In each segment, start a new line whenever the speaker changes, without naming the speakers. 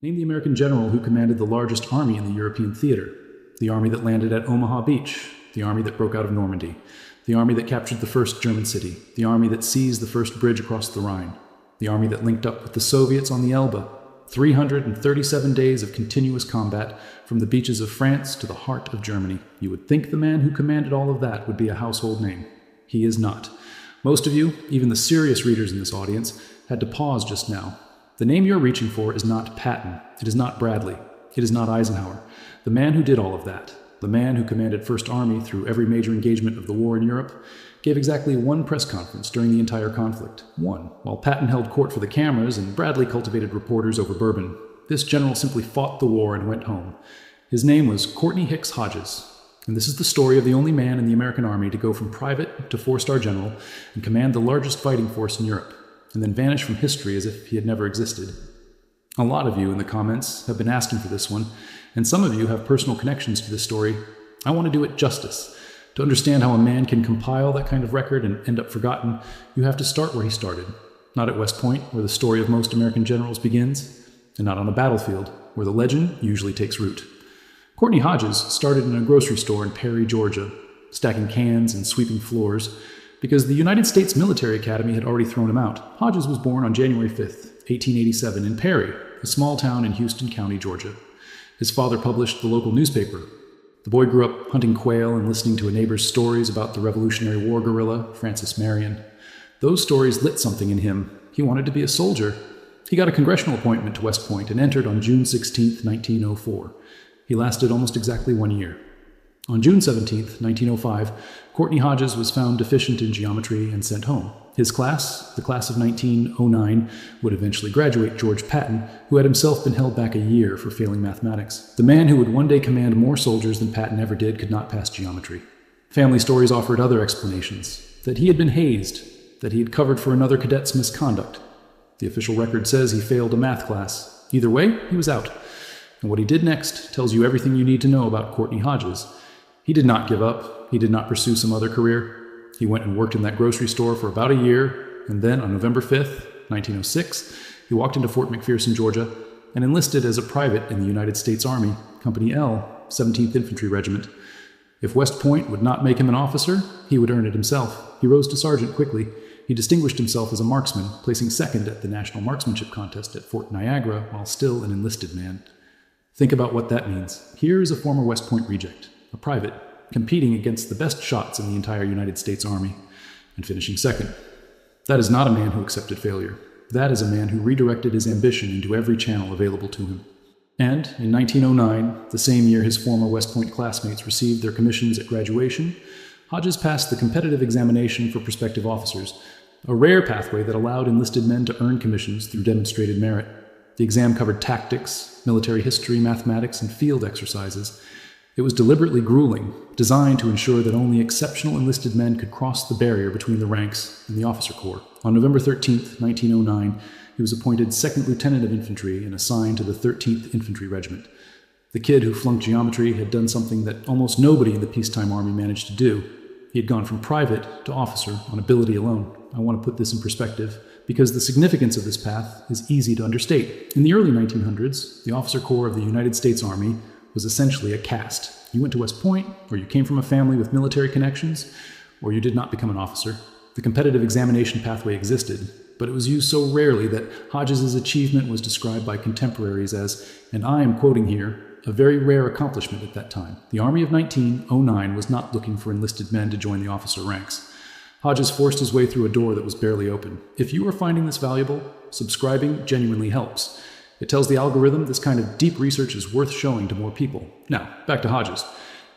Name the American general who commanded the largest army in the European theater. The army that landed at Omaha Beach. The army that broke out of Normandy. The army that captured the first German city. The army that seized the first bridge across the Rhine. The army that linked up with the Soviets on the Elbe. 337 days of continuous combat from the beaches of France to the heart of Germany. You would think the man who commanded all of that would be a household name. He is not. Most of you, even the serious readers in this audience, had to pause just now. The name you're reaching for is not Patton. It is not Bradley. It is not Eisenhower. The man who did all of that, the man who commanded First Army through every major engagement of the war in Europe, gave exactly one press conference during the entire conflict. One, while Patton held court for the cameras and Bradley cultivated reporters over bourbon. This general simply fought the war and went home. His name was Courtney Hicks Hodges. And this is the story of the only man in the American Army to go from private to four-star general and command the largest fighting force in Europe, and then vanish from history as if he had never existed. A lot of you in the comments have been asking for this one, and some of you have personal connections to this story. I want to do it justice. To understand how a man can compile that kind of record and end up forgotten, you have to start where he started. Not at West Point, where the story of most American generals begins, and not on a battlefield, where the legend usually takes root. Courtney Hodges started in a grocery store in Perry, Georgia, stacking cans and sweeping floors, because the United States Military Academy had already thrown him out. Hodges was born on January 5th, 1887, in Perry, a small town in Houston County, Georgia. His father published the local newspaper. The boy grew up hunting quail and listening to a neighbor's stories about the Revolutionary War guerrilla, Francis Marion. Those stories lit something in him. He wanted to be a soldier. He got a congressional appointment to West Point and entered on June 16, 1904. He lasted almost exactly 1 year. On June 17, 1905, Courtney Hodges was found deficient in geometry and sent home. His class, the class of 1909, would eventually graduate George Patton, who had himself been held back a year for failing mathematics. The man who would one day command more soldiers than Patton ever did could not pass geometry. Family stories offered other explanations, that he had been hazed, that he had covered for another cadet's misconduct. The official record says he failed a math class. Either way, he was out. And what he did next tells you everything you need to know about Courtney Hodges. He did not give up. He did not pursue some other career. He went and worked in that grocery store for about a year, and then on November 5th, 1906, he walked into Fort McPherson, Georgia, and enlisted as a private in the United States Army, Company L, 17th Infantry Regiment. If West Point would not make him an officer, he would earn it himself. He rose to sergeant quickly. He distinguished himself as a marksman, placing second at the National Marksmanship Contest at Fort Niagara while still an enlisted man. Think about what that means. Here is a former West Point reject, a private, competing against the best shots in the entire United States Army, and finishing second. That is not a man who accepted failure. That is a man who redirected his ambition into every channel available to him. And in 1909, the same year his former West Point classmates received their commissions at graduation, Hodges passed the competitive examination for prospective officers, a rare pathway that allowed enlisted men to earn commissions through demonstrated merit. The exam covered tactics, military history, mathematics, and field exercises. It was deliberately grueling, designed to ensure that only exceptional enlisted men could cross the barrier between the ranks and the officer corps. On November 13, 1909, he was appointed second lieutenant of infantry and assigned to the 13th Infantry Regiment. The kid who flunked geometry had done something that almost nobody in the peacetime army managed to do. He had gone from private to officer on ability alone. I want to put this in perspective, because the significance of this path is easy to understate. In the early 1900s, the officer corps of the United States Army was essentially a caste. You went to West Point, or you came from a family with military connections, or you did not become an officer. The competitive examination pathway existed, but it was used so rarely that Hodges' achievement was described by contemporaries as, and I am quoting here, a very rare accomplishment at that time. The Army of 1909 was not looking for enlisted men to join the officer ranks. Hodges forced his way through a door that was barely open. If you are finding this valuable, subscribing genuinely helps. It tells the algorithm this kind of deep research is worth showing to more people. Now, back to Hodges.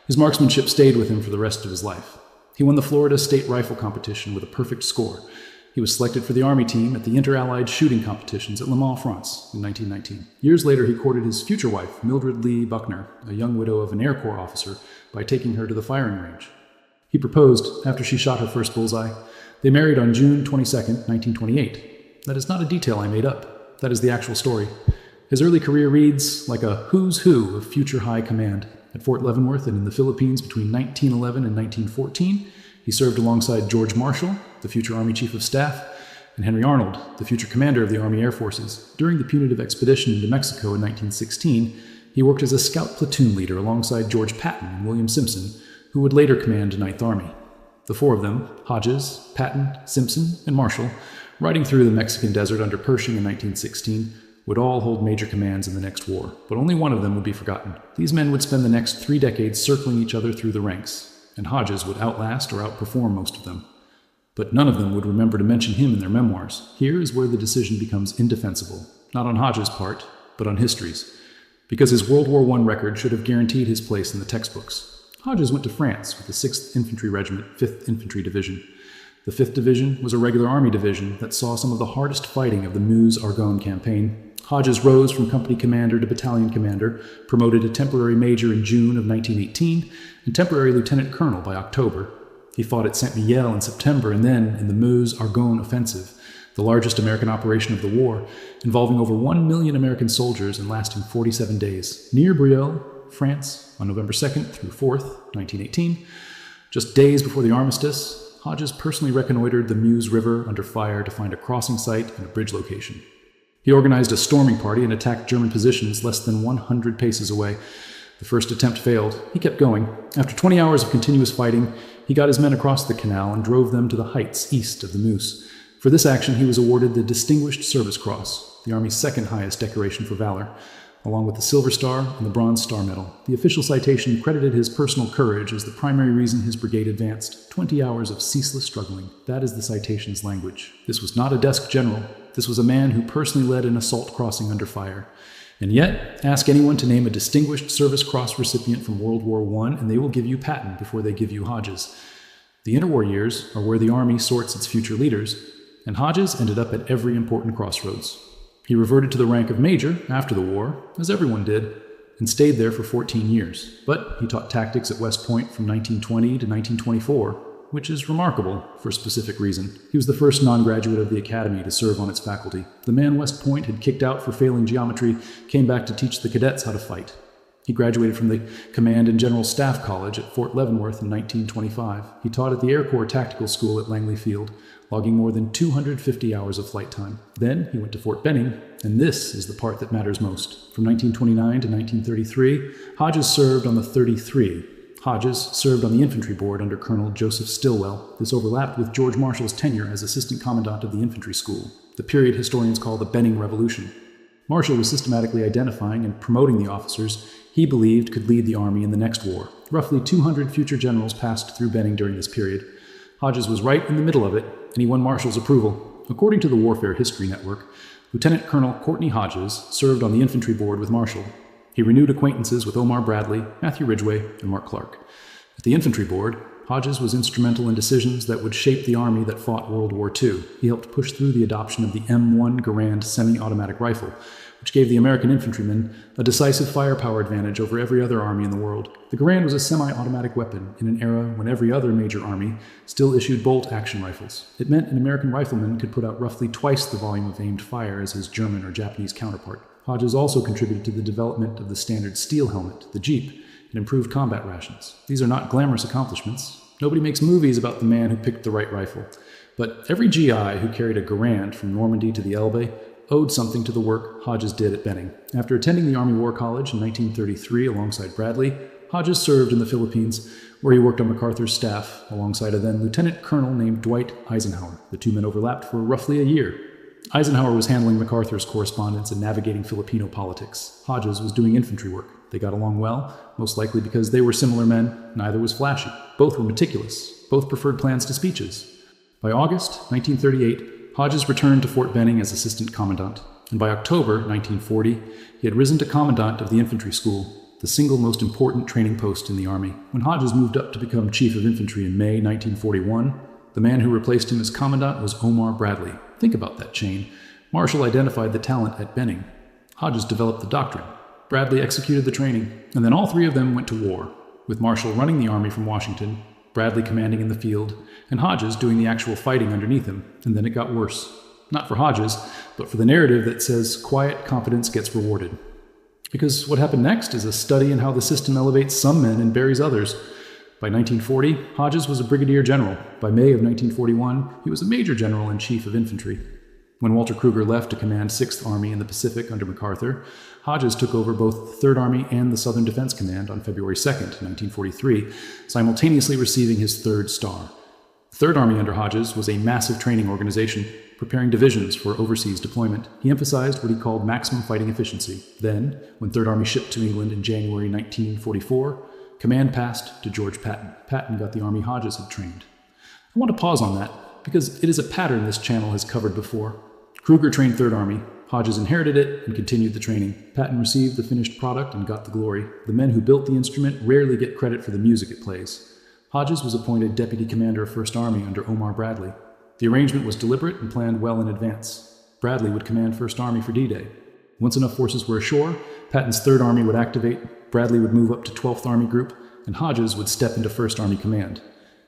His marksmanship stayed with him for the rest of his life. He won the Florida State Rifle Competition with a perfect score. He was selected for the Army team at the Inter-Allied Shooting Competitions at Le Mans, France in 1919. Years later, he courted his future wife, Mildred Lee Buckner, a young widow of an Air Corps officer, by taking her to the firing range. He proposed after she shot her first bullseye. They married on June 22, 1928. That is not a detail I made up. That is the actual story. His early career reads like a who's who of future high command. At Fort Leavenworth and in the Philippines between 1911 and 1914, he served alongside George Marshall, the future Army Chief of Staff, and Henry Arnold, the future commander of the Army Air Forces. During the punitive expedition into Mexico in 1916, he worked as a scout platoon leader alongside George Patton and William Simpson, who would later command Ninth Army. The four of them, Hodges, Patton, Simpson, and Marshall, riding through the Mexican desert under Pershing in 1916, would all hold major commands in the next war, but only one of them would be forgotten. These men would spend the next 3 decades circling each other through the ranks, and Hodges would outlast or outperform most of them. But none of them would remember to mention him in their memoirs. Here is where the decision becomes indefensible, not on Hodges' part, but on history's, because his World War I record should have guaranteed his place in the textbooks. Hodges went to France with the 6th Infantry Regiment, 5th Infantry Division. The 5th Division was a regular Army division that saw some of the hardest fighting of the Meuse-Argonne campaign. Hodges rose from company commander to battalion commander, promoted to temporary major in June of 1918, and temporary lieutenant colonel by October. He fought at Saint-Mihiel in September and then in the Meuse-Argonne offensive, the largest American operation of the war, involving over 1 million American soldiers and lasting 47 days, near Brieul, France, on November 2nd through 4th, 1918. Just days before the armistice, Hodges personally reconnoitered the Meuse River under fire to find a crossing site and a bridge location. He organized a storming party and attacked German positions less than 100 paces away. The first attempt failed. He kept going. After 20 hours of continuous fighting, he got his men across the canal and drove them to the heights east of the Meuse. For this action, he was awarded the Distinguished Service Cross, the Army's second highest decoration for valor, along with the Silver Star and the Bronze Star Medal. The official citation credited his personal courage as the primary reason his brigade advanced. 20 hours of ceaseless struggling. That is the citation's language. This was not a desk general. This was a man who personally led an assault crossing under fire. And yet, ask anyone to name a Distinguished Service Cross recipient from World War I, and they will give you Patton before they give you Hodges. The interwar years are where the Army sorts its future leaders, and Hodges ended up at every important crossroads. He reverted to the rank of major after the war, as everyone did, and stayed there for 14 years. But he taught tactics at West Point from 1920 to 1924, which is remarkable for a specific reason. He was the first non-graduate of the academy to serve on its faculty. The man West Point had kicked out for failing geometry came back to teach the cadets how to fight. He graduated from the Command and General Staff College at Fort Leavenworth in 1925. He taught at the Air Corps Tactical School at Langley Field, logging more than 250 hours of flight time. Then he went to Fort Benning, and this is the part that matters most. From 1929 to 1933, Hodges served on the 33. Hodges served on the infantry board under Colonel Joseph Stilwell. This overlapped with George Marshall's tenure as assistant commandant of the infantry school, the period historians call the Benning Revolution. Marshall was systematically identifying and promoting the officers he believed could lead the Army in the next war. Roughly 200 future generals passed through Benning during this period. Hodges was right in the middle of it, and he won Marshall's approval. According to the Warfare History Network, Lieutenant Colonel Courtney Hodges served on the infantry board with Marshall. He renewed acquaintances with Omar Bradley, Matthew Ridgway, and Mark Clark. At the infantry board, Hodges was instrumental in decisions that would shape the Army that fought World War II. He helped push through the adoption of the M1 Garand semi-automatic rifle, which gave the American infantrymen a decisive firepower advantage over every other army in the world. The Garand was a semi-automatic weapon in an era when every other major army still issued bolt-action rifles. It meant an American rifleman could put out roughly twice the volume of aimed fire as his German or Japanese counterpart. Hodges also contributed to the development of the standard steel helmet, the Jeep, and improved combat rations. These are not glamorous accomplishments. Nobody makes movies about the man who picked the right rifle. But every GI who carried a Garand from Normandy to the Elbe owed something to the work Hodges did at Benning. After attending the Army War College in 1933 alongside Bradley, Hodges served in the Philippines, where he worked on MacArthur's staff alongside a then lieutenant colonel named Dwight Eisenhower. The two men overlapped for roughly a year. Eisenhower was handling MacArthur's correspondence and navigating Filipino politics. Hodges was doing infantry work. They got along well, most likely because they were similar men. Neither was flashy. Both were meticulous. Both preferred plans to speeches. By August 1938, Hodges returned to Fort Benning as assistant commandant, and by October 1940, he had risen to commandant of the infantry school, the single most important training post in the Army. When Hodges moved up to become chief of infantry in May 1941, the man who replaced him as commandant was Omar Bradley. Think about that chain. Marshall identified the talent at Benning. Hodges developed the doctrine. Bradley executed the training, and then all three of them went to war, with Marshall running the Army from Washington, Bradley commanding in the field, and Hodges doing the actual fighting underneath him. And then it got worse. Not for Hodges, but for the narrative that says quiet competence gets rewarded. Because what happened next is a study in how the system elevates some men and buries others. By 1940, Hodges was a brigadier general. By May of 1941, he was a major general in chief of infantry. When Walter Kruger left to command 6th Army in the Pacific under MacArthur, Hodges took over both the 3rd Army and the Southern Defense Command on February 2, 1943, simultaneously receiving his 3rd star. The 3rd Army under Hodges was a massive training organization, preparing divisions for overseas deployment. He emphasized what he called maximum fighting efficiency. Then, when 3rd Army shipped to England in January 1944, command passed to George Patton. Patton got the army Hodges had trained. I want to pause on that, because it is a pattern this channel has covered before. Kruger trained 3rd Army, Hodges inherited it and continued the training. Patton received the finished product and got the glory. The men who built the instrument rarely get credit for the music it plays. Hodges was appointed deputy commander of 1st Army under Omar Bradley. The arrangement was deliberate and planned well in advance. Bradley would command 1st Army for D-Day. Once enough forces were ashore, Patton's 3rd Army would activate, Bradley would move up to 12th Army Group, and Hodges would step into 1st Army Command.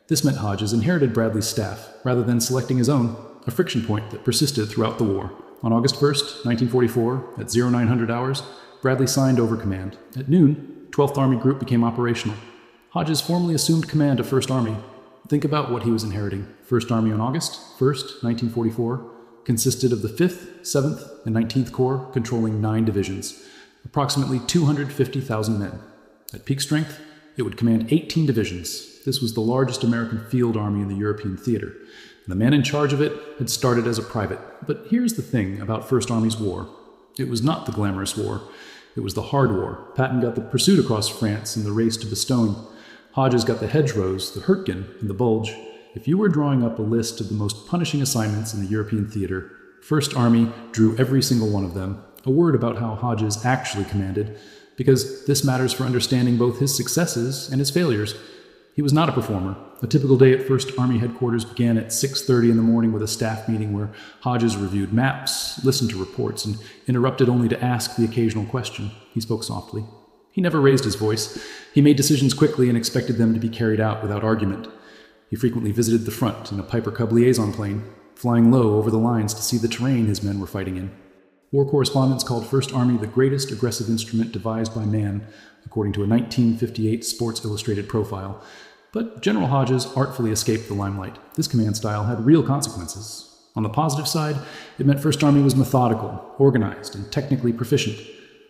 This meant Hodges inherited Bradley's staff, rather than selecting his own, a friction point that persisted throughout the war. On August 1st, 1944, at 0900 hours, Bradley signed over command. At noon, 12th Army Group became operational. Hodges formally assumed command of 1st Army. Think about what he was inheriting. 1st Army on August 1st, 1944, consisted of the 5th, 7th, and 19th Corps, controlling 9 divisions, approximately 250,000 men. At peak strength, it would command 18 divisions. This was the largest American field army in the European theater. And the man in charge of it had started as a private. But here's the thing about 1st Army's war. It was not the glamorous war. It was the hard war. Patton got the pursuit across France and the race to Bastogne. Hodges got the hedgerows, the Hurtgen, and the Bulge. If you were drawing up a list of the most punishing assignments in the European theater, 1st Army drew every single one of them. A word about how Hodges actually commanded, because this matters for understanding both his successes and his failures. He was not a performer. A typical day at 1st Army headquarters began at 6:30 in the morning with a staff meeting where Hodges reviewed maps, listened to reports, and interrupted only to ask the occasional question. He spoke softly. He never raised his voice. He made decisions quickly and expected them to be carried out without argument. He frequently visited the front in a Piper Cub liaison plane, flying low over the lines to see the terrain his men were fighting in. War correspondents called 1st Army the greatest aggressive instrument devised by man, according to a 1958 Sports Illustrated profile. But General Hodges artfully escaped the limelight. This command style had real consequences. On the positive side, it meant 1st Army was methodical, organized, and technically proficient.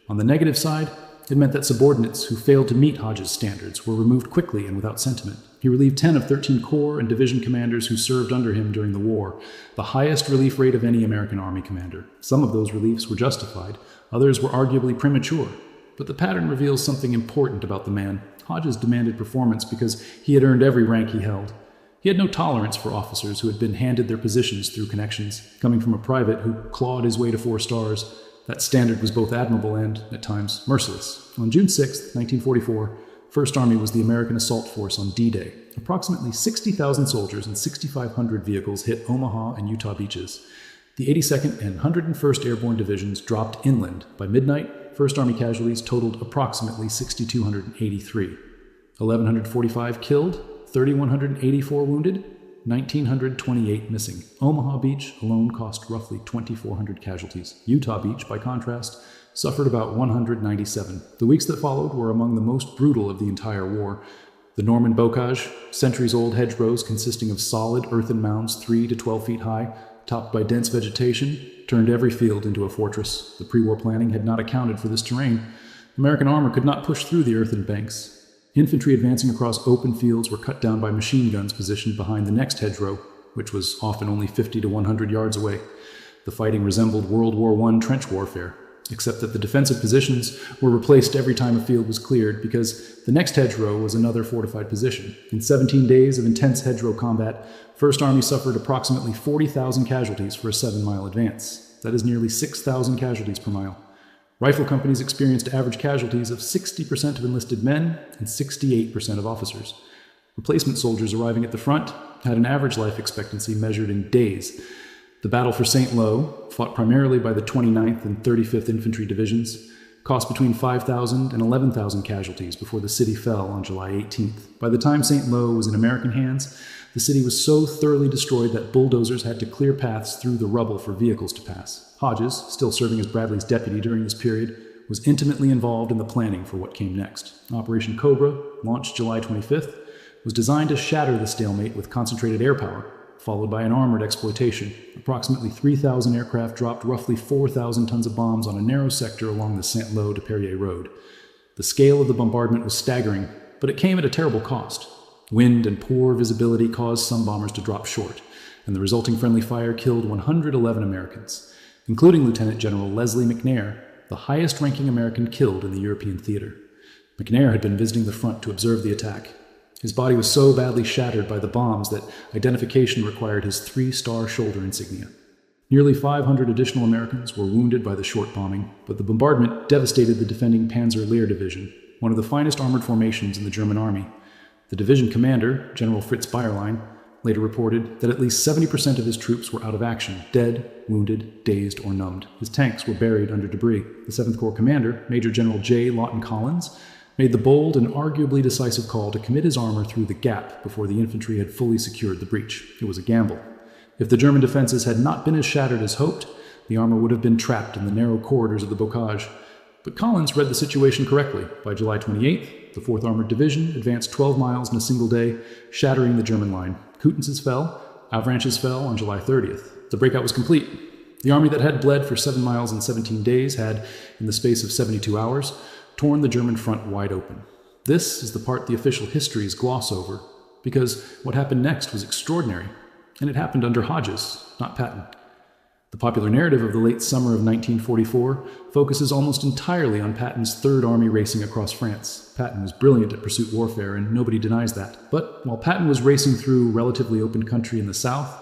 On the negative side, it meant that subordinates who failed to meet Hodges' standards were removed quickly and without sentiment. He relieved 10 of 13 corps and division commanders who served under him during the war, the highest relief rate of any American Army commander. Some of those reliefs were justified, others were arguably premature. But the pattern reveals something important about the man. Hodges demanded performance because he had earned every rank he held. He had no tolerance for officers who had been handed their positions through connections. Coming from a private who clawed his way to 4 stars, that standard was both admirable and, at times, merciless. On June 6, 1944, 1st Army was the American assault force on D-Day. Approximately 60,000 soldiers and 6,500 vehicles hit Omaha and Utah beaches. The 82nd and 101st Airborne Divisions dropped inland. By midnight, 1st Army casualties totaled approximately 6,283. 1,145 killed, 3,184 wounded, 1,928 missing. Omaha Beach alone cost roughly 2,400 casualties. Utah Beach, by contrast, suffered about 197. The weeks that followed were among the most brutal of the entire war. The Norman bocage, centuries-old hedgerows consisting of solid earthen mounds 3 to 12 feet high, topped by dense vegetation, turned every field into a fortress. The pre-war planning had not accounted for this terrain. American armor could not push through the earthen banks. Infantry advancing across open fields were cut down by machine guns positioned behind the next hedgerow, which was often only 50 to 100 yards away. The fighting resembled World War I trench warfare, except that the defensive positions were replaced every time a field was cleared because the next hedgerow was another fortified position. In 17 days of intense hedgerow combat, 1st Army suffered approximately 40,000 casualties for a 7-mile advance. That is nearly 6,000 casualties per mile. Rifle companies experienced average casualties of 60% of enlisted men and 68% of officers. Replacement soldiers arriving at the front had an average life expectancy measured in days. The battle for St. Lo, fought primarily by the 29th and 35th Infantry Divisions, cost between 5,000 and 11,000 casualties before the city fell on July 18th. By the time St. Lo was in American hands, the city was so thoroughly destroyed that bulldozers had to clear paths through the rubble for vehicles to pass. Hodges, still serving as Bradley's deputy during this period, was intimately involved in the planning for what came next. Operation Cobra, launched July 25th, was designed to shatter the stalemate with concentrated air power, followed by an armored exploitation. Approximately 3,000 aircraft dropped roughly 4,000 tons of bombs on a narrow sector along the Saint-Lô de Perrier road. The scale of the bombardment was staggering, but it came at a terrible cost. Wind and poor visibility caused some bombers to drop short, and the resulting friendly fire killed 111 Americans, including Lieutenant General Leslie McNair, the highest-ranking American killed in the European theater. McNair had been visiting the front to observe the attack. His body was so badly shattered by the bombs that identification required his 3-star shoulder insignia. Nearly 500 additional Americans were wounded by the short bombing, but the bombardment devastated the defending Panzer Lehr Division, one of the finest armored formations in the German army. The division commander, General Fritz Bayerlein, later reported that at least 70% of his troops were out of action, dead, wounded, dazed, or numbed. His tanks were buried under debris. The 7th Corps commander, Major General J. Lawton Collins, made the bold and arguably decisive call to commit his armor through the gap before the infantry had fully secured the breach. It was a gamble. If the German defenses had not been as shattered as hoped, the armor would have been trapped in the narrow corridors of the bocage. But Collins read the situation correctly. By July 28th, the 4th Armored Division advanced 12 miles in a single day, shattering the German line. Coutances fell, Avranches fell on July 30th. The breakout was complete. The army that had bled for 7 miles in 17 days had, in the space of 72 hours, torn the German front wide open. This is the part the official histories gloss over, because what happened next was extraordinary, and it happened under Hodges, not Patton. The popular narrative of the late summer of 1944 focuses almost entirely on Patton's Third Army racing across France. Patton was brilliant at pursuit warfare, and nobody denies that. But while Patton was racing through relatively open country in the south,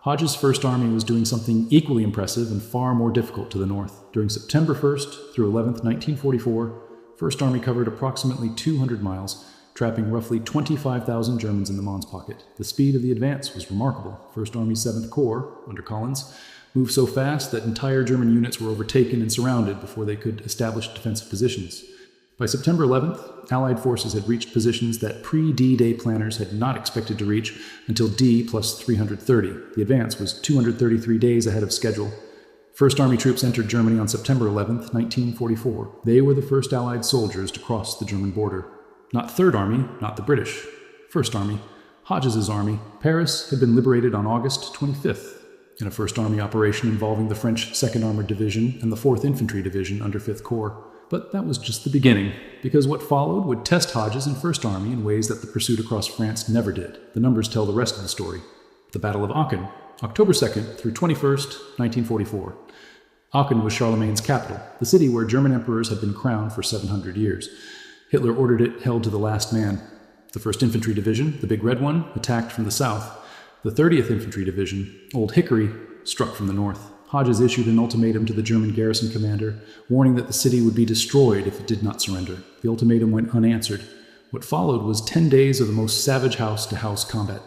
Hodges' First Army was doing something equally impressive and far more difficult to the north. During September 1st through 11th, 1944, First Army covered approximately 200 miles, trapping roughly 25,000 Germans in the Mons pocket. The speed of the advance was remarkable. First Army 7th Corps, under Collins, moved so fast that entire German units were overtaken and surrounded before they could establish defensive positions. By September 11th, Allied forces had reached positions that pre-D-Day planners had not expected to reach until D plus 330. The advance was 233 days ahead of schedule. First Army troops entered Germany on September 11th, 1944. They were the first Allied soldiers to cross the German border. Not Third Army, not the British. First Army, Hodges' army. Paris had been liberated on August 25th. In a First Army operation involving the French 2nd Armored Division and the 4th Infantry Division under 5th Corps. But that was just the beginning, because what followed would test Hodges and First Army in ways that the pursuit across France never did. The numbers tell the rest of the story. The Battle of Aachen, October 2nd through 21st, 1944. Aachen was Charlemagne's capital, the city where German emperors had been crowned for 700 years. Hitler ordered it held to the last man. The 1st Infantry Division, the big red one, attacked from the south. The 30th Infantry Division, Old Hickory, struck from the north. Hodges issued an ultimatum to the German garrison commander, warning that the city would be destroyed if it did not surrender. The ultimatum went unanswered. What followed was 10 days of the most savage house-to-house combat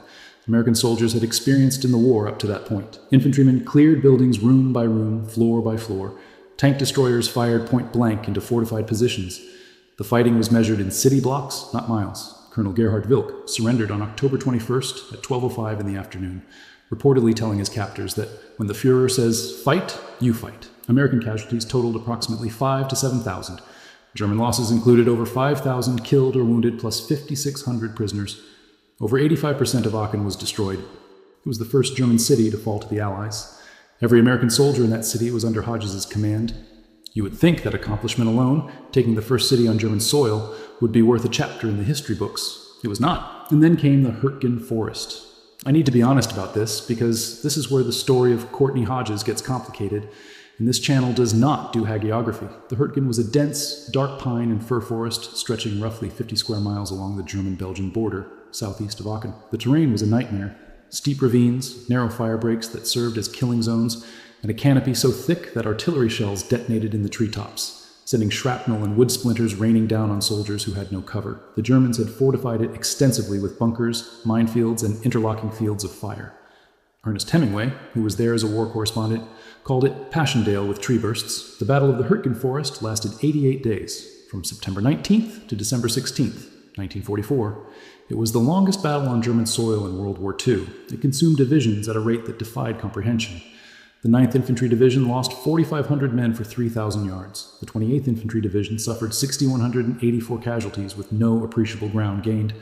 American soldiers had experienced in the war up to that point. Infantrymen cleared buildings room by room, floor by floor. Tank destroyers fired point-blank into fortified positions. The fighting was measured in city blocks, not miles. Colonel Gerhard Wilk surrendered on October 21st at 12:05 in the afternoon, reportedly telling his captors that when the Fuhrer says, "Fight," you fight. American casualties totaled approximately 5,000 to 7,000. German losses included over 5,000 killed or wounded, plus 5,600 prisoners. Over 85% of Aachen was destroyed. It was the first German city to fall to the Allies. Every American soldier in that city was under Hodges' command. You would think that accomplishment alone, taking the first city on German soil, would be worth a chapter in the history books. It was not. And then came the Hurtgen Forest. I need to be honest about this, because this is where the story of Courtney Hodges gets complicated, and this channel does not do hagiography. The Hurtgen was a dense, dark pine and fir forest stretching roughly 50 square miles along the German-Belgian border, southeast of Aachen. The terrain was a nightmare. Steep ravines, narrow fire breaks that served as killing zones, and a canopy so thick that artillery shells detonated in the treetops, sending shrapnel and wood splinters raining down on soldiers who had no cover. The Germans had fortified it extensively with bunkers, minefields, and interlocking fields of fire. Ernest Hemingway, who was there as a war correspondent, called it Passchendaele with tree bursts. The Battle of the Hurtgen Forest lasted 88 days, from September 19th to December 16th, 1944. It was the longest battle on German soil in World War II. It consumed divisions at a rate that defied comprehension. The 9th Infantry Division lost 4,500 men for 3,000 yards. The 28th Infantry Division suffered 6,184 casualties with no appreciable ground gained.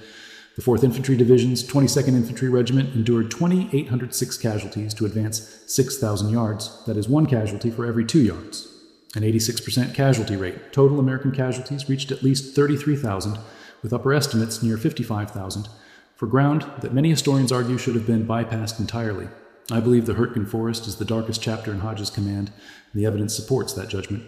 The The 4th Infantry Division's 22nd Infantry Regiment endured 2,806 casualties to advance 6,000 yards, that is 1 casualty for every 2 yards. An 86% casualty rate. Total American casualties reached at least 33,000, with upper estimates near 55,000, for ground that many historians argue should have been bypassed entirely. I believe the Hurtgen Forest is the darkest chapter in Hodges' command, and the evidence supports that judgment.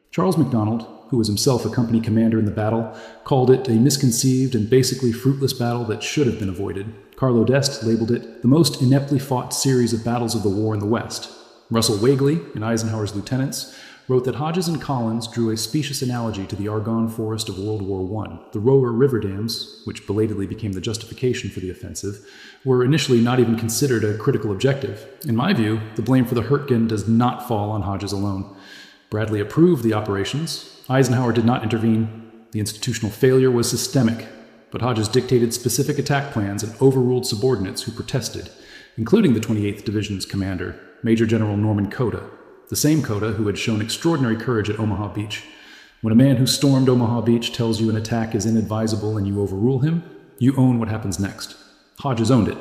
Charles MacDonald, who was himself a company commander in the battle, called it a misconceived and basically fruitless battle that should have been avoided. Carlo d'Este labeled it the most ineptly fought series of battles of the war in the West. Russell Wagley, and Eisenhower's lieutenants, wrote that Hodges and Collins drew a specious analogy to the Argonne Forest of World War I. The Roer River dams, which belatedly became the justification for the offensive, were initially not even considered a critical objective. In my view, the blame for the Hurtgen does not fall on Hodges alone. Bradley approved the operations. Eisenhower did not intervene. The institutional failure was systemic, but Hodges dictated specific attack plans and overruled subordinates who protested, including the 28th Division's commander, Major General Norman Cota, the same Cota who had shown extraordinary courage at Omaha Beach. When a man who stormed Omaha Beach tells you an attack is inadvisable and you overrule him, you own what happens next. Hodges owned it.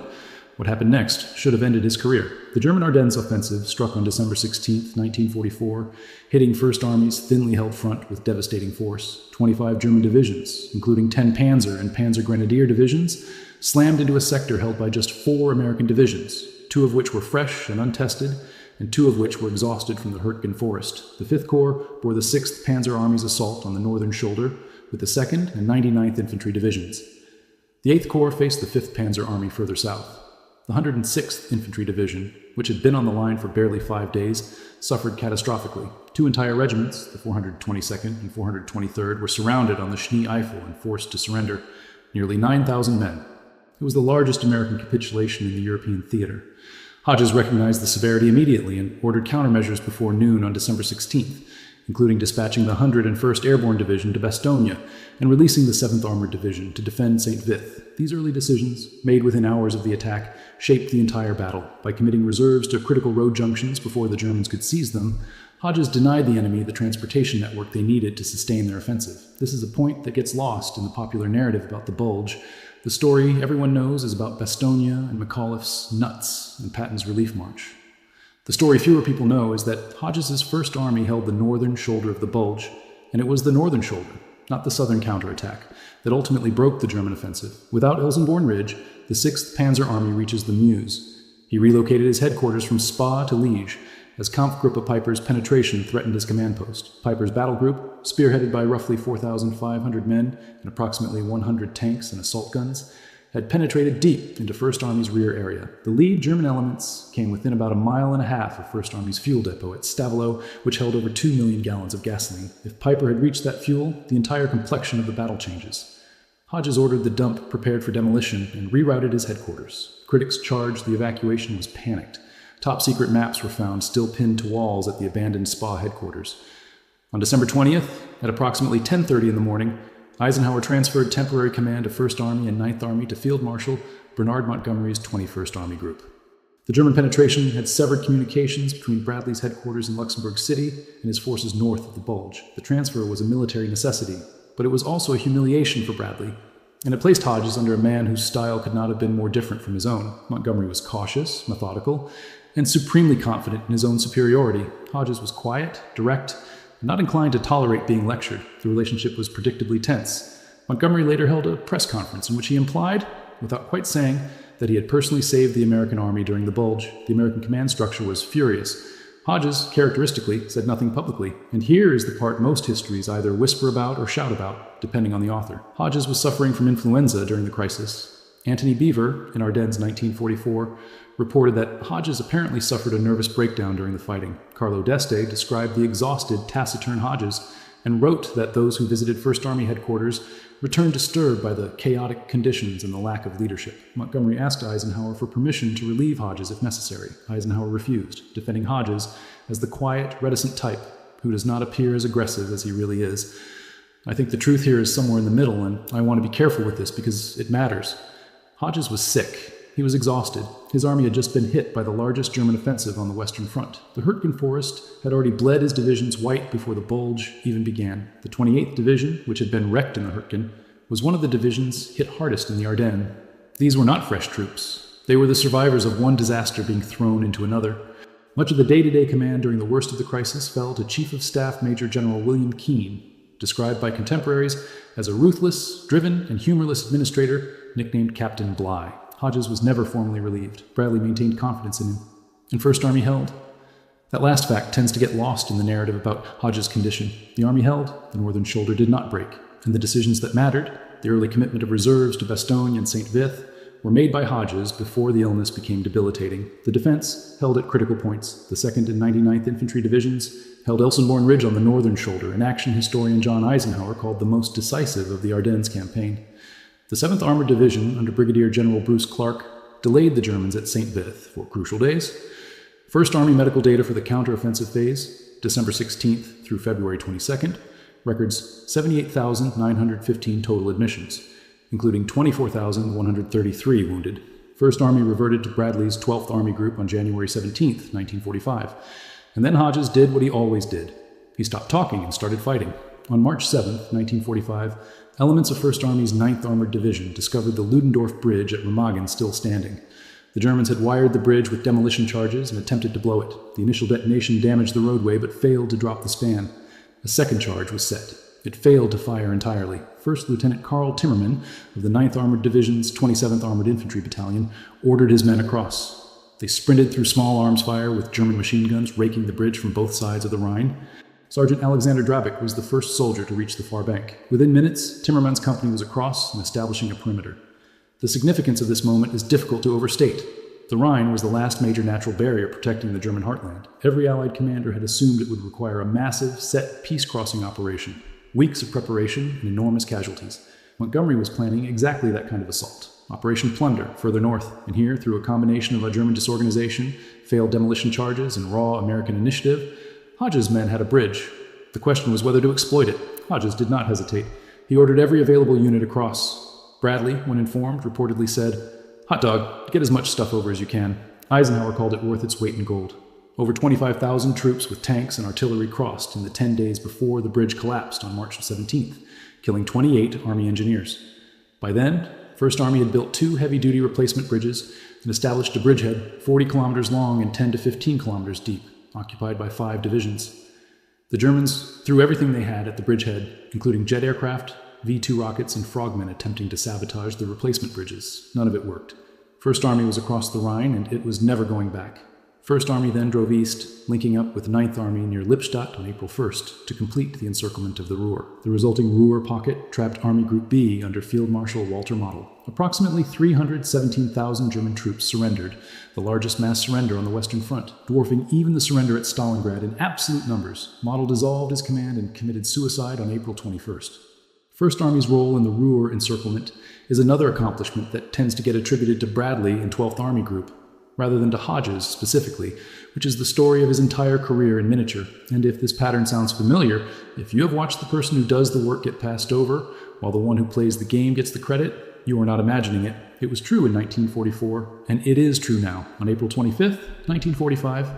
What happened next should have ended his career. The German Ardennes offensive struck on December 16, 1944, hitting First Army's thinly held front with devastating force. 25 German divisions, including 10 Panzer and Panzer Grenadier divisions, slammed into a sector held by just 4 American divisions, 2 of which were fresh and untested, and 2 of which were exhausted from the Hurtgen Forest. The 5th Corps bore the 6th Panzer Army's assault on the northern shoulder, with the 2nd and 99th Infantry Divisions. The 8th Corps faced the 5th Panzer Army further south. The 106th Infantry Division, which had been on the line for barely 5 days, suffered catastrophically. 2 entire regiments, the 422nd and 423rd, were surrounded on the Schnee Eifel and forced to surrender. Nearly 9,000 men. It was the largest American capitulation in the European theater. Hodges recognized the severity immediately and ordered countermeasures before noon on December 16th, including dispatching the 101st Airborne Division to Bastogne and releasing the 7th Armored Division to defend St. Vith. These early decisions, made within hours of the attack, shaped the entire battle. By committing reserves to critical road junctions before the Germans could seize them, Hodges denied the enemy the transportation network they needed to sustain their offensive. This is a point that gets lost in the popular narrative about the Bulge. The story everyone knows is about Bastogne and McAuliffe's nuts and Patton's relief march. The story fewer people know is that Hodges' First Army held the northern shoulder of the Bulge, and it was the northern shoulder, not the southern counterattack, that ultimately broke the German offensive. Without Elsenborn Ridge, the 6th Panzer Army reaches the Meuse. He relocated his headquarters from Spa to Liège, as Kampfgruppe Peiper's penetration threatened his command post. Peiper's battle group, spearheaded by roughly 4,500 men and approximately 100 tanks and assault guns, had penetrated deep into First Army's rear area. The lead German elements came within about a mile and a half of First Army's fuel depot at Stavelot, which held over 2 million gallons of gasoline. If Peiper had reached that fuel, the entire complexion of the battle changes. Hodges ordered the dump prepared for demolition and rerouted his headquarters. Critics charged the evacuation was panicked. Top-secret maps were found still pinned to walls at the abandoned Spa headquarters. On December 20th, at approximately 10:30 in the morning, Eisenhower transferred temporary command of 1st Army and 9th Army to Field Marshal Bernard Montgomery's 21st Army Group. The German penetration had severed communications between Bradley's headquarters in Luxembourg City and his forces north of the Bulge. The transfer was a military necessity, but it was also a humiliation for Bradley, and it placed Hodges under a man whose style could not have been more different from his own. Montgomery was cautious, methodical, and supremely confident in his own superiority. Hodges was quiet, direct, and not inclined to tolerate being lectured. The relationship was predictably tense. Montgomery later held a press conference in which he implied, without quite saying, that he had personally saved the American army during the Bulge. The American command structure was furious. Hodges, characteristically, said nothing publicly, and here is the part most histories either whisper about or shout about, depending on the author. Hodges was suffering from influenza during the crisis. Antony Beevor, in Ardennes 1944, reported that Hodges apparently suffered a nervous breakdown during the fighting. Carlo d'Este described the exhausted, taciturn Hodges and wrote that those who visited First Army headquarters returned disturbed by the chaotic conditions and the lack of leadership. Montgomery asked Eisenhower for permission to relieve Hodges if necessary. Eisenhower refused, defending Hodges as the quiet, reticent type who does not appear as aggressive as he really is. I think the truth here is somewhere in the middle, and I want to be careful with this because it matters. Hodges was sick. He was exhausted. His army had just been hit by the largest German offensive on the Western Front. The Hurtgen Forest had already bled his divisions white before the Bulge even began. The 28th Division, which had been wrecked in the Hurtgen, was one of the divisions hit hardest in the Ardennes. These were not fresh troops. They were the survivors of one disaster being thrown into another. Much of the day-to-day command during the worst of the crisis fell to Chief of Staff Major General William Keane, described by contemporaries as a ruthless, driven, and humorless administrator nicknamed Captain Bligh. Hodges was never formally relieved. Bradley maintained confidence in him, and First Army held. That last fact tends to get lost in the narrative about Hodges' condition. The Army held, the northern shoulder did not break, and the decisions that mattered, the early commitment of reserves to Bastogne and St. Vith, were made by Hodges before the illness became debilitating. The defense held at critical points. The 2nd and 99th Infantry Divisions held Elsenborn Ridge on the northern shoulder, an action historian John Eisenhower called the most decisive of the Ardennes campaign. The 7th Armored Division, under Brigadier General Bruce Clark, delayed the Germans at St. Vith for crucial days. First Army medical data for the counteroffensive phase, December 16th through February 22nd, records 78,915 total admissions, including 24,133 wounded. First Army reverted to Bradley's 12th Army Group on January 17th, 1945. And then Hodges did what he always did. He stopped talking and started fighting. On March 7th, 1945, elements of First Army's 9th Armored Division discovered the Ludendorff Bridge at Remagen still standing. The Germans had wired the bridge with demolition charges and attempted to blow it. The initial detonation damaged the roadway but failed to drop the span. A second charge was set. It failed to fire entirely. First Lieutenant Karl Timmermann of the 9th Armored Division's 27th Armored Infantry Battalion ordered his men across. They sprinted through small arms fire with German machine guns raking the bridge from both sides of the Rhine. Sergeant Alexander Drabik was the first soldier to reach the far bank. Within minutes, Timmermann's company was across and establishing a perimeter. The significance of this moment is difficult to overstate. The Rhine was the last major natural barrier protecting the German heartland. Every Allied commander had assumed it would require a massive, set peace-crossing operation, weeks of preparation, and enormous casualties. Montgomery was planning exactly that kind of assault. Operation Plunder, further north, and here, through a combination of a German disorganization, failed demolition charges, and raw American initiative, Hodges' men had a bridge. The question was whether to exploit it. Hodges did not hesitate. He ordered every available unit across. Bradley, when informed, reportedly said, "Hot dog, get as much stuff over as you can." Eisenhower called it worth its weight in gold. Over 25,000 troops with tanks and artillery crossed in the 10 days before the bridge collapsed on March 17th, killing 28 Army engineers. By then, First Army had built 2 heavy-duty replacement bridges and established a bridgehead 40 kilometers long and 10 to 15 kilometers deep, occupied by 5 divisions. The Germans threw everything they had at the bridgehead, including jet aircraft, V-2 rockets, and frogmen attempting to sabotage the replacement bridges. None of it worked. First Army was across the Rhine, and it was never going back. First Army then drove east, linking up with 9th Army near Lippstadt on April 1st to complete the encirclement of the Ruhr. The resulting Ruhr pocket trapped Army Group B under Field Marshal Walter Model. Approximately 317,000 German troops surrendered, the largest mass surrender on the Western Front, dwarfing even the surrender at Stalingrad in absolute numbers. Model dissolved his command and committed suicide on April 21st. First Army's role in the Ruhr encirclement is another accomplishment that tends to get attributed to Bradley and 12th Army Group, rather than to Hodges specifically, which is the story of his entire career in miniature. And if this pattern sounds familiar, if you have watched the person who does the work get passed over, while the one who plays the game gets the credit, you are not imagining it. It was true in 1944, and it is true now. On April 25th, 1945,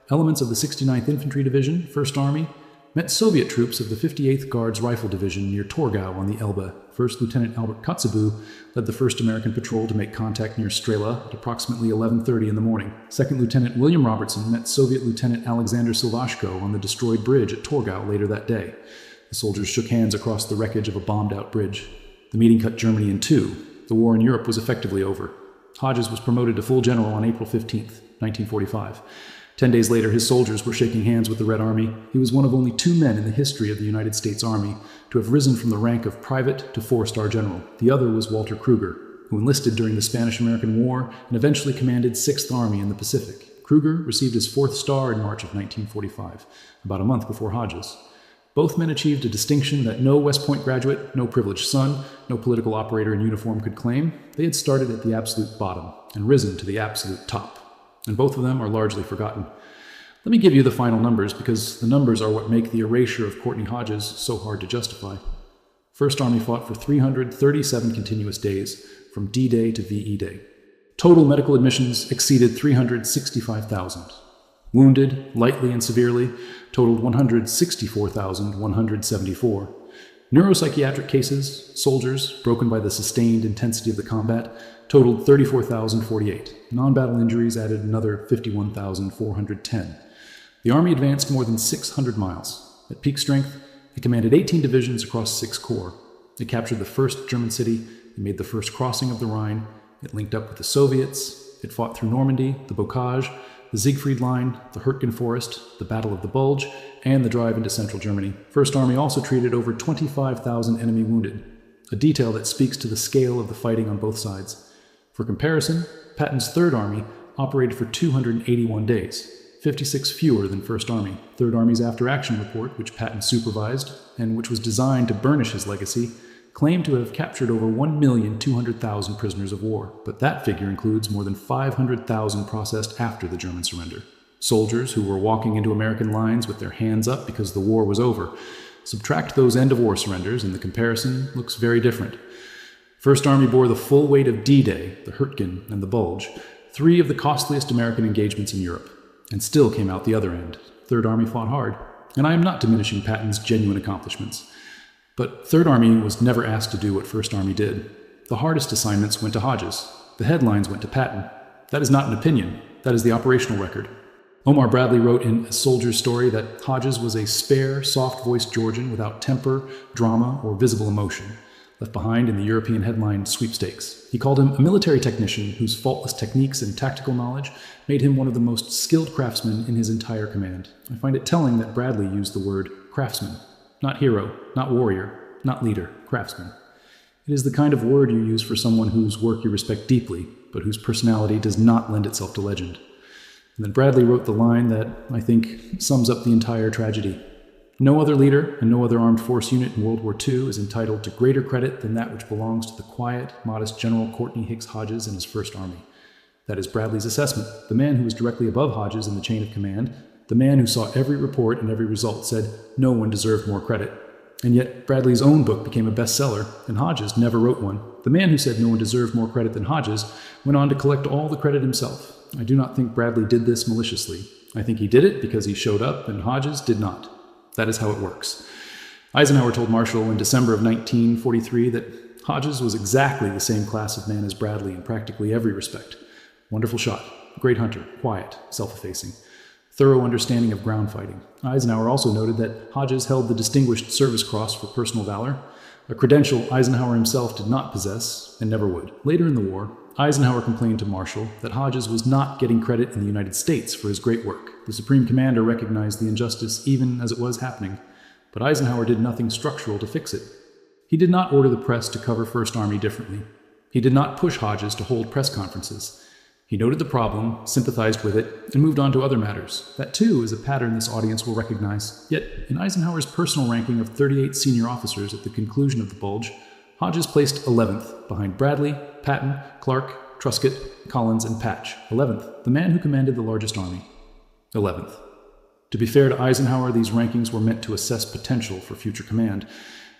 elements of the 69th Infantry Division, 1st Army, met Soviet troops of the 58th Guards Rifle Division near Torgau on the Elbe. First Lieutenant Albert Kotzebue led the 1st American Patrol to make contact near Strela at approximately 11:30 in the morning. Second Lieutenant William Robertson met Soviet Lieutenant Alexander Silvashko on the destroyed bridge at Torgau later that day. The soldiers shook hands across the wreckage of a bombed-out bridge. The meeting cut Germany in two. The war in Europe was effectively over. Hodges was promoted to full general on April 15th, 1945. 10 days later, his soldiers were shaking hands with the Red Army. He was one of only 2 men in the history of the United States Army to have risen from the rank of private to 4-star general. The other was Walter Kruger, who enlisted during the Spanish-American War and eventually commanded 6th Army in the Pacific. Kruger received his 4th star in March of 1945, about a month before Hodges. Both men achieved a distinction that no West Point graduate, no privileged son, no political operator in uniform could claim. They had started at the absolute bottom and risen to the absolute top. And both of them are largely forgotten. Let me give you the final numbers, because the numbers are what make the erasure of Courtney Hodges so hard to justify. First Army fought for 337 continuous days, from D-Day to VE Day. Total medical admissions exceeded 365,000. Wounded, lightly and severely, totaled 164,174. Neuropsychiatric cases, soldiers broken by the sustained intensity of the combat, totaled 34,048. Non-battle injuries added another 51,410. The Army advanced more than 600 miles. At peak strength, it commanded 18 divisions across 6 corps. It captured the first German city. It made the first crossing of the Rhine. It linked up with the Soviets. It fought through Normandy, the Bocage, the Siegfried Line, the Hürtgen Forest, the Battle of the Bulge, and the drive into central Germany. First Army also treated over 25,000 enemy wounded, a detail that speaks to the scale of the fighting on both sides. For comparison, Patton's Third Army operated for 281 days, 56 fewer than First Army. Third Army's after-action report, which Patton supervised, and which was designed to burnish his legacy, claimed to have captured over 1,200,000 prisoners of war, but that figure includes more than 500,000 processed after the German surrender. Soldiers who were walking into American lines with their hands up because the war was over. Subtract those end-of-war surrenders, and the comparison looks very different. First Army bore the full weight of D-Day, the Hürtgen, and the Bulge, 3 of the costliest American engagements in Europe, and still came out the other end. Third Army fought hard, and I am not diminishing Patton's genuine accomplishments. But Third Army was never asked to do what First Army did. The hardest assignments went to Hodges. The headlines went to Patton. That is not an opinion. That is the operational record. Omar Bradley wrote in A Soldier's Story that Hodges was a spare, soft-voiced Georgian without temper, drama, or visible emotion, left behind in the European headline sweepstakes. He called him a military technician whose faultless techniques and tactical knowledge made him one of the most skilled craftsmen in his entire command. I find it telling that Bradley used the word craftsman. Not hero, not warrior, not leader, craftsman. It is the kind of word you use for someone whose work you respect deeply, but whose personality does not lend itself to legend. And then Bradley wrote the line that, I think, sums up the entire tragedy. No other leader and no other armed force unit in World War II is entitled to greater credit than that which belongs to the quiet, modest General Courtney Hicks Hodges and his First Army. That is Bradley's assessment. The man who was directly above Hodges in the chain of command, the man who saw every report and every result, said no one deserved more credit. And yet Bradley's own book became a bestseller, and Hodges never wrote one. The man who said no one deserved more credit than Hodges went on to collect all the credit himself. I do not think Bradley did this maliciously. I think he did it because he showed up, and Hodges did not. That is how it works. Eisenhower told Marshall in December of 1943 that Hodges was exactly the same class of man as Bradley in practically every respect. Wonderful shot, great hunter, quiet, self-effacing, thorough understanding of ground fighting. Eisenhower also noted that Hodges held the Distinguished Service Cross for personal valor, a credential Eisenhower himself did not possess and never would. Later in the war, Eisenhower complained to Marshall that Hodges was not getting credit in the United States for his great work. The Supreme Commander recognized the injustice even as it was happening, but Eisenhower did nothing structural to fix it. He did not order the press to cover First Army differently. He did not push Hodges to hold press conferences. He noted the problem, sympathized with it, and moved on to other matters. That, too, is a pattern this audience will recognize. Yet, in Eisenhower's personal ranking of 38 senior officers at the conclusion of the Bulge, Hodges placed 11th, behind Bradley, Patton, Clark, Truscott, Collins, and Patch. 11th, the man who commanded the largest army. 11th. To be fair to Eisenhower, these rankings were meant to assess potential for future command,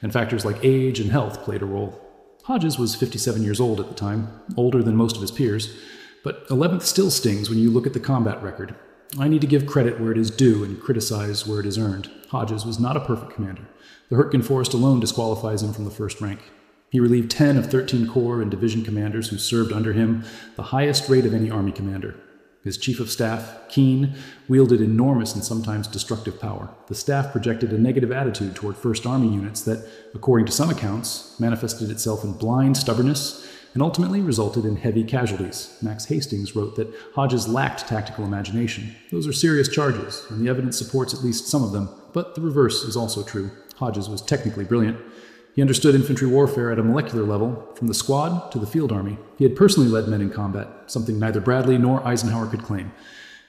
and factors like age and health played a role. Hodges was 57 years old at the time, older than most of his peers, but 11th still stings when you look at the combat record. I need to give credit where it is due and criticize where it is earned. Hodges was not a perfect commander. The Hürtgen Forest alone disqualifies him from the first rank. He relieved 10 of 13 corps and division commanders who served under him, the highest rate of any army commander. His chief of staff, Keane, wielded enormous and sometimes destructive power. The staff projected a negative attitude toward First Army units that, according to some accounts, manifested itself in blind stubbornness and ultimately resulted in heavy casualties. Max Hastings wrote that Hodges lacked tactical imagination. Those are serious charges, and the evidence supports at least some of them, but the reverse is also true. Hodges was technically brilliant. He understood infantry warfare at a molecular level, from the squad to the field army. He had personally led men in combat, something neither Bradley nor Eisenhower could claim.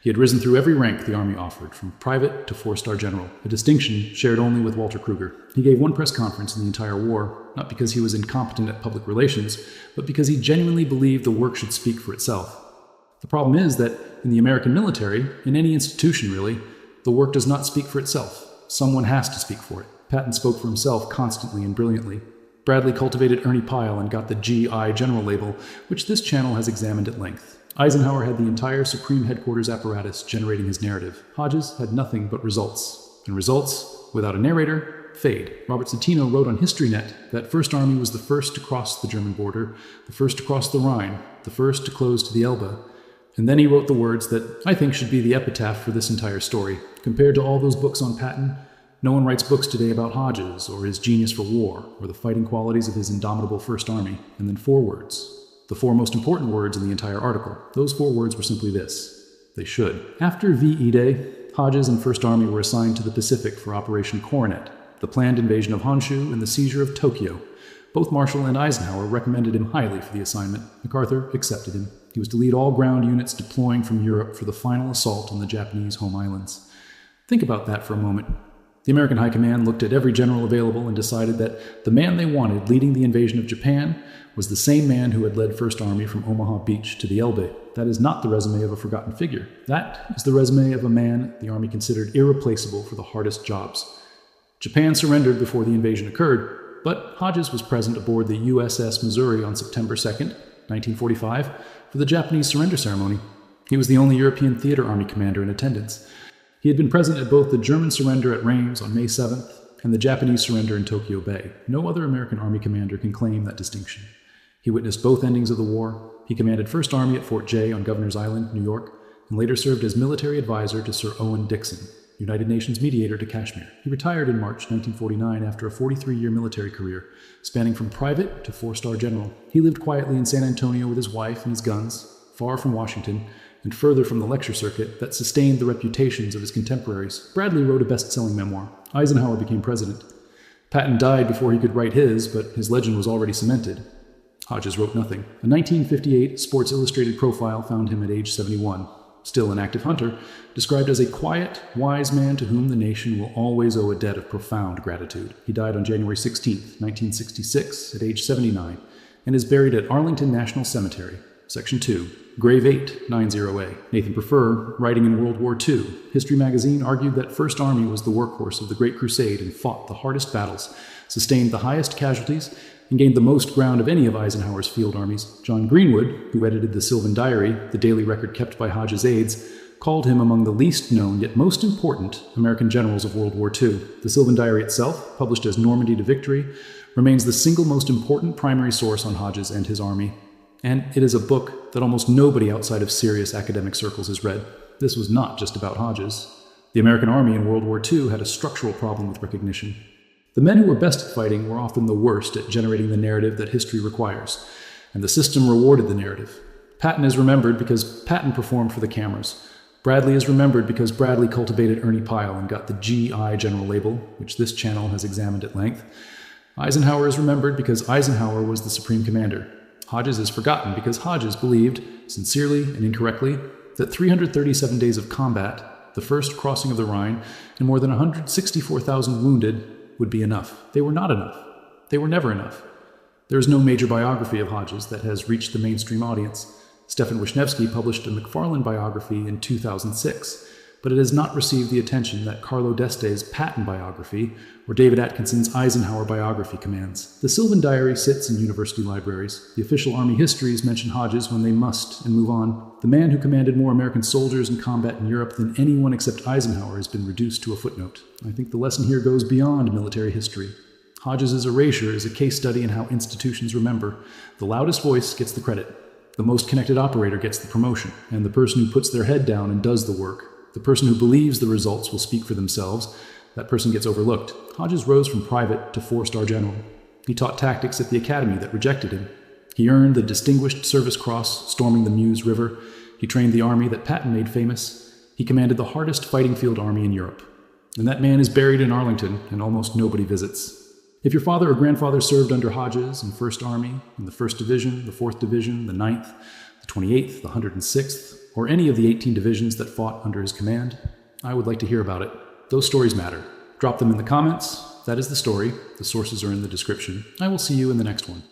He had risen through every rank the Army offered, from private to four-star general, a distinction shared only with Walter Kruger. He gave one press conference in the entire war, not because he was incompetent at public relations, but because he genuinely believed the work should speak for itself. The problem is that in the American military, in any institution really, the work does not speak for itself. Someone has to speak for it. Patton spoke for himself constantly and brilliantly. Bradley cultivated Ernie Pyle and got the GI General label, which this channel has examined at length. Eisenhower had the entire Supreme Headquarters apparatus generating his narrative. Hodges had nothing but results. And results, without a narrator, fade. Robert Citino wrote on HistoryNet that First Army was the first to cross the German border, the first to cross the Rhine, the first to close to the Elbe. And then he wrote the words that I think should be the epitaph for this entire story. Compared to all those books on Patton, no one writes books today about Hodges, or his genius for war, or the fighting qualities of his indomitable First Army. And then 4 words. The 4 most important words in the entire article. Those 4 words were simply this: they should. After VE Day, Hodges and First Army were assigned to the Pacific for Operation Coronet, the planned invasion of Honshu and the seizure of Tokyo. Both Marshall and Eisenhower recommended him highly for the assignment. MacArthur accepted him. He was to lead all ground units deploying from Europe for the final assault on the Japanese home islands. Think about that for a moment. The American High Command looked at every general available and decided that the man they wanted leading the invasion of Japan was the same man who had led First Army from Omaha Beach to the Elbe. That is not the resume of a forgotten figure. That is the resume of a man the Army considered irreplaceable for the hardest jobs. Japan surrendered before the invasion occurred, but Hodges was present aboard the USS Missouri on September 2nd, 1945, for the Japanese surrender ceremony. He was the only European Theater Army commander in attendance. He had been present at both the German surrender at Reims on May 7th and the Japanese surrender in Tokyo Bay. No other American Army commander can claim that distinction. He witnessed both endings of the war. He commanded First Army at Fort Jay on Governor's Island, New York, and later served as military advisor to Sir Owen Dixon, United Nations mediator to Kashmir. He retired in March 1949 after a 43-year military career, spanning from private to 4-star general. He lived quietly in San Antonio with his wife and his guns, far from Washington, and further from the lecture circuit that sustained the reputations of his contemporaries. Bradley wrote a best-selling memoir. Eisenhower became president. Patton died before he could write his, but his legend was already cemented. Hodges wrote nothing. A 1958 Sports Illustrated profile found him at age 71. Still an active hunter, described as a quiet, wise man to whom the nation will always owe a debt of profound gratitude. He died on January 16, 1966, at age 79, and is buried at Arlington National Cemetery, Section 2, Grave 8, 90A. Nathan Prefer, writing in World War II, History magazine argued that First Army was the workhorse of the Great Crusade and fought the hardest battles, sustained the highest casualties, and gained the most ground of any of Eisenhower's field armies. John Greenwood, who edited the Sylvan Diary, the daily record kept by Hodges' aides, called him among the least known yet most important American generals of World War II. The Sylvan Diary itself, published as Normandy to Victory, remains the single most important primary source on Hodges and his army. And it is a book that almost nobody outside of serious academic circles has read. This was not just about Hodges. The American Army in World War II had a structural problem with recognition. The men who were best at fighting were often the worst at generating the narrative that history requires, and the system rewarded the narrative. Patton is remembered because Patton performed for the cameras. Bradley is remembered because Bradley cultivated Ernie Pyle and got the GI general label, which this channel has examined at length. Eisenhower is remembered because Eisenhower was the supreme commander. Hodges is forgotten because Hodges believed, sincerely and incorrectly, that 337 days of combat, the first crossing of the Rhine, and more than 164,000 wounded would be enough. They were not enough. They were never enough. There is no major biography of Hodges that has reached the mainstream audience. Stefan Wisniewski published a McFarlane biography in 2006, but it has not received the attention that Carlo D'Este's Patton biography or David Atkinson's Eisenhower biography commands. The Sylvan Diary sits in university libraries. The official Army histories mention Hodges when they must and move on. The man who commanded more American soldiers in combat in Europe than anyone except Eisenhower has been reduced to a footnote. I think the lesson here goes beyond military history. Hodges' erasure is a case study in how institutions remember. The loudest voice gets the credit. The most connected operator gets the promotion, and the person who puts their head down and does the work, the person who believes the results will speak for themselves, that person gets overlooked. Hodges rose from private to 4-star general. He taught tactics at the academy that rejected him. He earned the Distinguished Service Cross storming the Meuse River. He trained the army that Patton made famous. He commanded the hardest fighting field army in Europe. And that man is buried in Arlington, and almost nobody visits. If your father or grandfather served under Hodges in 1st Army, in the 1st Division, the 4th Division, the 9th, the 28th, the 106th, or any of the 18 divisions that fought under his command, I would like to hear about it. Those stories matter. Drop them in the comments. That is the story. The sources are in the description. I will see you in the next one.